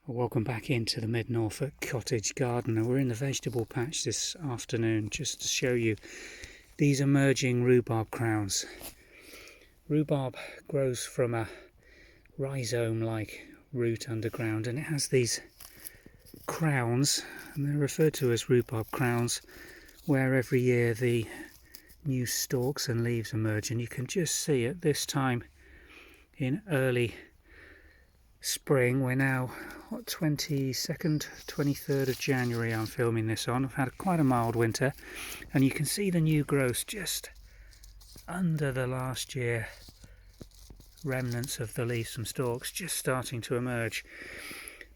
Welcome back into the Mid-Norfolk cottage garden, and we're in the vegetable patch this afternoon just to show you these emerging rhubarb crowns. Rhubarb grows from a rhizome-like root underground, and it has these crowns, and they're referred to as rhubarb crowns, where every year the new stalks and leaves emerge. And you can just see at this time in early spring, we're now 22nd, 23rd of January I'm filming this on. I've had quite a mild winter, and you can see the new growth just under the last year remnants of the leaves and stalks just starting to emerge.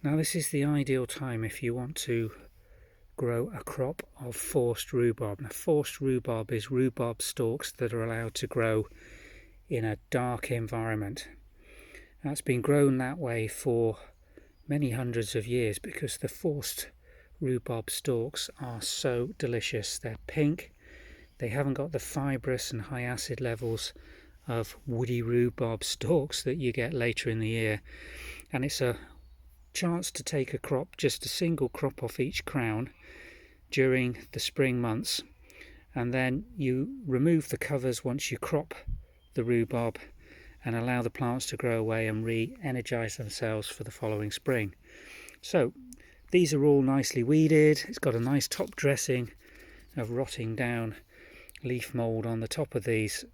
Now this is the ideal time if you want to grow a crop of forced rhubarb. Now forced rhubarb is rhubarb stalks that are allowed to grow in a dark environment. Now it's been grown that way for many hundreds of years because the forced rhubarb stalks are so delicious. They're pink, they haven't got the fibrous and high acid levels of woody rhubarb stalks that you get later in the year, and it's a chance to take a crop, just a single crop off each crown during the spring months, and then you remove the covers once you crop the rhubarb and allow the plants to grow away and re-energize themselves for the following spring. So these are all nicely weeded. It's got a nice top dressing of rotting down leaf mould on the top of these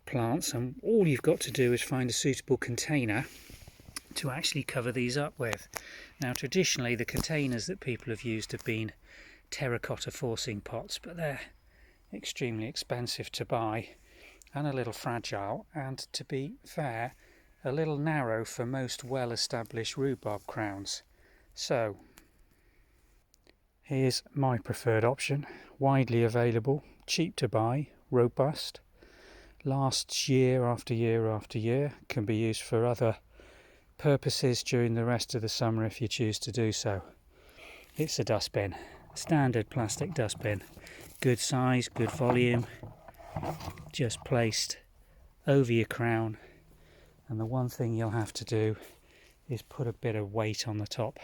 plants, and all you've got to do is find a suitable container to actually cover these up with. Now traditionally the containers that people have used have been terracotta forcing pots, but they're extremely expensive to buy and a little fragile, and to be fair, a little narrow for most well-established rhubarb crowns. So here's my preferred option, widely available, cheap to buy, robust, lasts year after year after year, can be used for other purposes during the rest of the summer if you choose to do so. It's a dustbin, standard plastic dustbin, good size, good volume, just placed over your crown, and the one thing you'll have to do is put a bit of weight on the top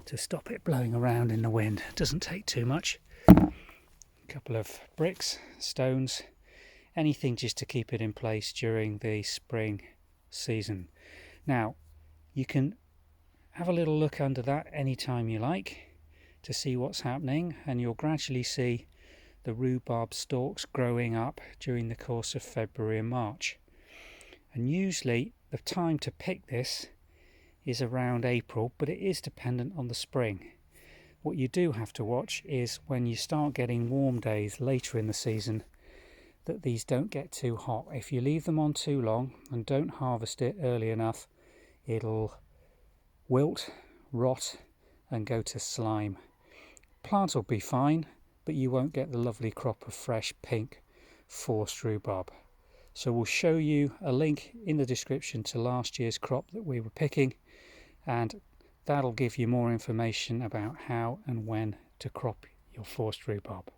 to stop it blowing around in the wind. It doesn't take too much, a couple of bricks, stones, anything just to keep it in place during the spring season. Now you can have a little look under that anytime you like to see what's happening, and you'll gradually see the rhubarb stalks growing up during the course of February and March. And usually the time to pick this is around April, but it is dependent on the spring. What you do have to watch is when you start getting warm days later in the season, that these don't get too hot. If you leave them on too long and don't harvest it early enough, it'll wilt, rot and go to slime. Plants will be fine, but you won't get the lovely crop of fresh pink forced rhubarb. So we'll show you a link in the description to last year's crop that we were picking, and that'll give you more information about how and when to crop your forced rhubarb.